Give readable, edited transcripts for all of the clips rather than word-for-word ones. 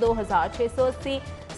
2,680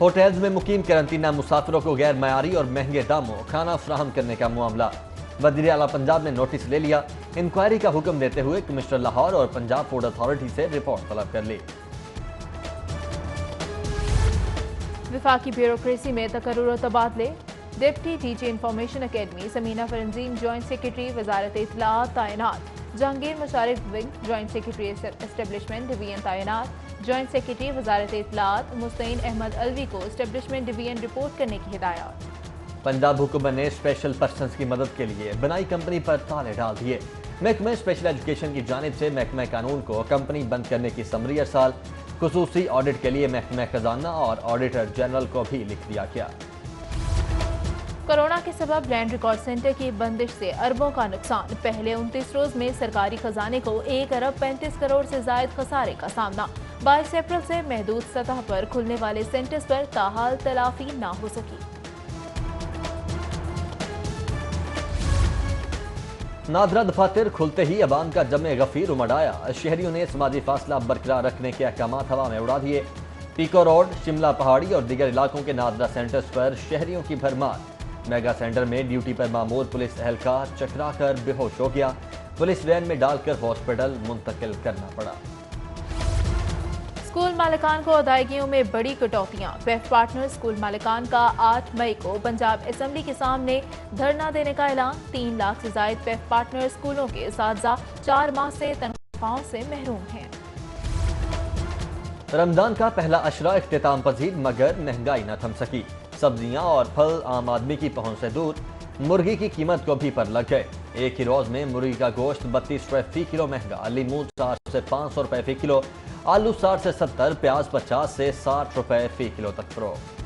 hotels میں مقیم قرنطینہ مسافروں کو غیر معیاری اور مہنگے داموں کھانا فراہم کرنے کا معاملہ، وزیر اعلیٰ پنجاب نے نوٹس لے لیا، انکوائری کا حکم دیتے ہوئے کمشنر لاہور اور پنجاب فوڈ اتھارٹی سے رپورٹ طلب کر لی۔ وفاقی بیوروکریسی میں تقرر و تبادلے، deputy D G information academy Samina فرنزین جوائنٹ سیکرٹری وزارت اطلاعات تعینات، جہانگیر مشارف wing joint secretary establishment division تعینات، جوائنٹ سیکرٹری وزارت اطلاعات مستعین احمد الوی کو اسٹیبلشمنٹ ڈویژن رپورٹ کرنے کی ہدایات۔ پنجاب حکومت نے اسپیشل پرسنز کی مدد کے لیے بنائی کمپنی پر تالے ڈال دیے، محکمہ اسپیشل ایجوکیشن کی جانب سے محکمہ قانون کو کمپنی بند کرنے کی سمری ارسال، خصوصی آڈٹ کے لیے محکمہ خزانہ اور آڈیٹر جنرل کو بھی لکھ دیا گیا۔ کورونا کے سبب لینڈ ریکارڈ سینٹر کی بندش سے اربوں کا نقصان، پہلے 29 روز میں سرکاری خزانے کو 1 ارب 35 کروڑ سے زائد خسارے کا سامنا، 22 اپریل سے محدود سطح پر کھلنے والے سینٹرز پر تاحال تلافی نہ ہو سکی۔ نادرا دفاتر کھلتے ہی عوام کا جمع غفیر امڑ آیا، شہریوں نے سماجی فاصلہ برقرار رکھنے کے احکامات ہوا میں اڑا دیے۔ پیکو روڈ، شملہ پہاڑی اور دیگر علاقوں کے نادرا سینٹرز پر شہریوں کی بھرمار، میگا سینٹر میں ڈیوٹی پر معمور پولیس اہلکار چکرا کر بے ہوش ہو گیا، پولیس وین میں ڈال کر ہاسپٹل منتقل کرنا پڑا۔ اسکول مالکان کو ادائیگیوں میں بڑی کٹوتیاں، پیف پارٹنر اسکول مالکان کا 8 مئی کو پنجاب اسمبلی کے سامنے دھرنا دینے کا اعلان، 3 لاکھ سے زائد پیف پارٹنر اسکولوں کے اساتذہ 4 ماہ سے تنخواہوں سے محروم ہیں۔ رمضان کا پہلا عشرہ اختتام پذیر مگر مہنگائی نہ تھم سکی، سبزیاں اور پھل عام آدمی کی پہنچ سے دور، مرغی کی قیمت کو بھی پر لگ گئے، ایک ہی روز میں مرغی کا گوشت 32 روپے فی کلو مہنگا، لیموں 400 سے 500 روپے فی کلو، آلو 60 سے 70، پیاز 50 سے 60 روپے فی کلو تک فروخت۔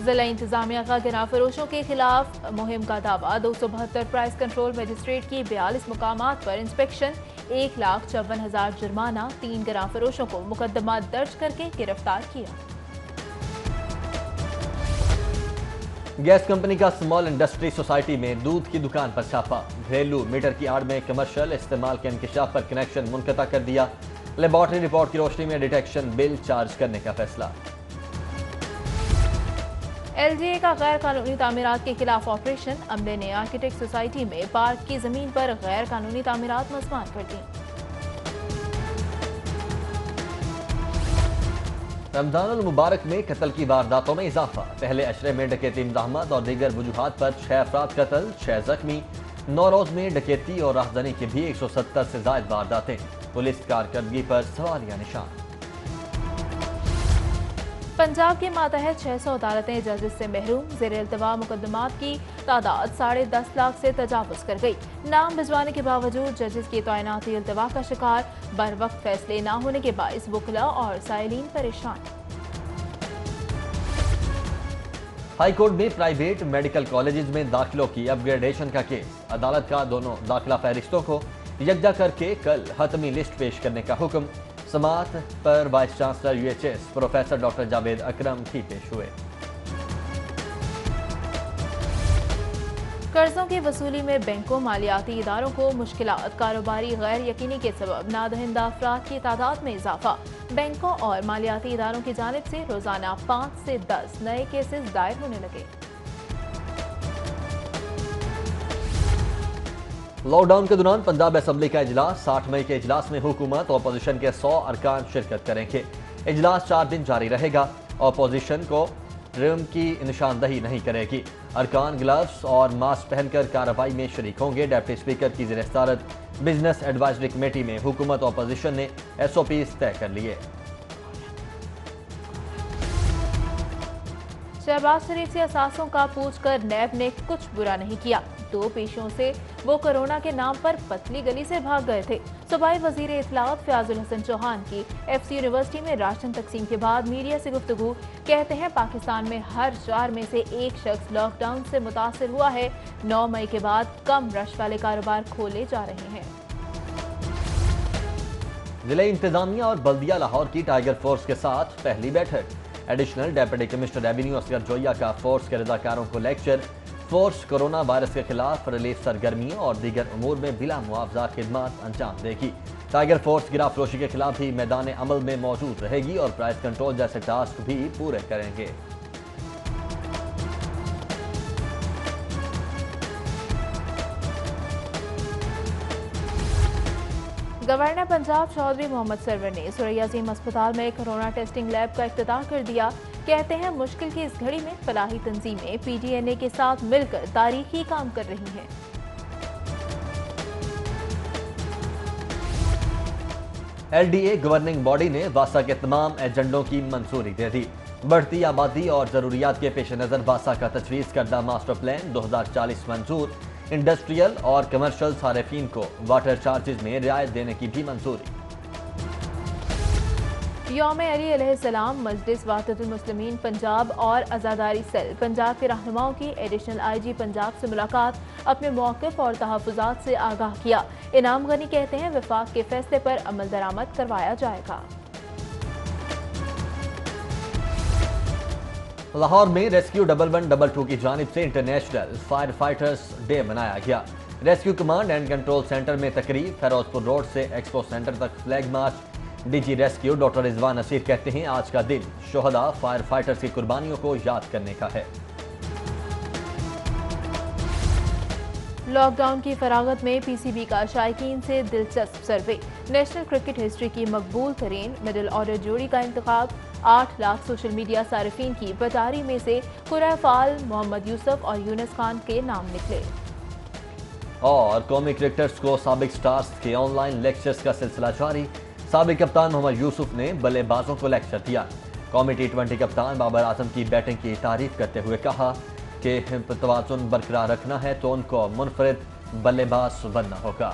ضلع انتظامیہ کا گنا فروشوں کے خلاف مہم کا دعویٰ، 272 پرائز کنٹرول مجسٹریٹ کی 42 مقامات پر انسپیکشن، 1,54,000 جرمانہ، 3 گنا فروشوں کو مقدمات درج کر کے گرفتار کیا۔ گیس کمپنی کا اسمال انڈسٹری سوسائٹی میں دودھ کی دکان پر چھاپا، گھریلو میٹر کی آڑ میں کمرشل استعمال کے انکشاف پر کنیکشن منقطع کر دیا، لیبارٹری رپورٹ کی روشنی میں ڈیٹیکشن بل چارج کرنے کا فیصلہ۔ ایل جی اے کا غیر قانونی تعمیرات کے خلاف آپریشن، عملے نے آرکیٹیکٹ سوسائٹی میں پارک کی زمین پر غیر قانونی تعمیرات مسمار کر دیں۔ رمضان المبارک میں قتل کی وارداتوں میں اضافہ، پہلے عشرے میں ڈکیتی مزاحمت اور دیگر وجوہات پر 6 افراد قتل، 6 زخمی، 9 روز میں ڈکیتی اور راہداری کی بھی 170 سے زائد وارداتیں، پولیس کارکردگی پر سوالیہ نشان۔ پنجاب کے ماتحت 600 عدالتیں ججز سے محروم، زیر التوا مقدمات کی تعداد 10.5 لاکھ سے تجاوز کر گئی، نام بھجوانے کے باوجود ججز کی تعیناتی التوا کا شکار، بر وقت فیصلے نہ ہونے کے باعث وکلاء اور سائلین پریشان۔ ہائی کورٹ میں پرائیویٹ میڈیکل کالجز میں داخلوں کی اپ گریڈیشن کا کیس، عدالت کا دونوں داخلہ فہرستوں کو یکجا کر کے کل حتمی لسٹ پیش کرنے کا حکم، سماعت پر vice chancellor U H S professor doctor Javed Akram بھی پیش ہوئے۔ قرضوں کی وصولی میں بینکوں، مالیاتی اداروں کو مشکلات، کاروباری غیر یقینی کے سبب نادہندہ افراد کی تعداد میں اضافہ، بینکوں اور مالیاتی اداروں کی جانب سے روزانہ 5 سے 10 نئے کیسز دائر ہونے لگے۔ لاک ڈاؤن کے دوران پنجاب اسمبلی کا اجلاس، 60 مئی کے اجلاس میں حکومت اور اپوزیشن کے 100 ارکان شرکت کریں گے، اجلاس 4 دن جاری رہے گا، اپوزیشن کو رم کی نشاندہی نہیں کرے گی، ارکان گلوز اور ماسک پہن کر کارروائی میں شریک ہوں گے، ڈپٹی اسپیکر کی زیر صدارت بزنس ایڈوائزری کمیٹی میں حکومت اور اپوزیشن نے ایس او پیز طے کر لیے۔ شہباز شریف سے اثاثوں کا پوچھ کر نیب نے کچھ برا نہیں کیا، 2 پیشوں سے وہ کورونا کے نام پر پتلی گلی سے بھاگ گئے تھے۔ صوبائی وزیر اطلاعات فیاض الحسن چوہان کی ایف سی یونیورسٹی میں راشن تقسیم کے بعد میڈیا سے گفتگو، کہتے ہیں پاکستان میں ہر 4 میں سے 1 شخص لاک ڈاؤن سے متاثر ہوا ہے، 9 مئی کے بعد کم رش والے کاروبار کھولے جا رہے ہیں۔ ضلع انتظامیہ اور بلدیہ لاہور کی ٹائیگر فورس کے ساتھ پہلی بیٹھک، additional deputy commissioner revenue Asghar Joya کا فورس کے رضاکاروں کو لیکچر، فورس کورونا وائرس کے خلاف ریلیف سرگرمیوں اور دیگر امور میں بلا معاوضہ خدمات انجام دے گی۔ ٹائیگر فورس گرا فروشی کے خلاف بھی میدان عمل میں موجود رہے گی اور پرائز کنٹرول جیسے ٹاسک بھی پورے کریں گے۔ گورنر پنجاب چودھری محمد سرور نے سوریا عظیم ہسپتال میں کورونا ٹیسٹنگ لیب کا افتتاح کر دیا۔ کہتے ہیں مشکل کی اس گھڑی میں فلاحی تنظیمیں پی ٹی این اے کے ساتھ مل کر تاریخی کام کر رہی ہیں۔ L D A governing body نے واسا کے تمام ایجنڈوں کی منظوری دے دی۔ بڑھتی آبادی اور ضروریات کے پیش نظر واسا کا تجویز کردہ ماسٹر پلان 2040 منظور۔ انڈسٹریل اور کمرشل صارفین کو واٹر چارجز میں رعایت دینے کی بھی منظوری۔ یوم علی علیہ السلام مجلس وحدت المسلمین پنجاب اور عزاداری سیل پنجاب کے رہنماؤں کی ایڈیشنل آئی جی پنجاب سے ملاقات، اپنے موقف اور تحفظات سے آگاہ کیا۔ انعام غنی کہتے ہیں وفاق کے فیصلے پر عمل درآمد کروایا جائے گا۔ لاہور میں ریسکیو 1122 کی جانب سے انٹرنیشنل فائر فائٹرز ڈے منایا گیا۔ Rescue command and control centre میں تقریب، فیروز پور روڈ سے ایکسپو سینٹر تک flag march. D G rescue doctor Rizwan Naseer کہتے ہیں آج کا دن شہداء فائر فائٹرز کی قربانیوں کو یاد کرنے کا ہے۔ لاک ڈاؤن کی فراغت میں پی سی بی کا شائقین سے دلچسپ سروے، نیشنل کرکٹ ہسٹری کی مقبول ترین مڈل آرڈر جوڑی کا انتخاب، 8 لاکھ سوشل میڈیا صارفین کی بٹاری میں سے قرہ فعال محمد یوسف اور یونس خان کے نام نکلے۔ اور قومی کرکٹرز کو سابق سٹارز کے آن لائن لیکچرز کا سلسلہ جاری۔ سابق کپتان محمد یوسف نے بلے بازوں کو لیکچر دیا۔ قومی ٹی 20 کپتان بابر اعظم کی بیٹنگ کی تعریف کرتے ہوئے کہا کہ توازن برقرار رکھنا ہے تو ان کو منفرد بلے باز بننا ہوگا۔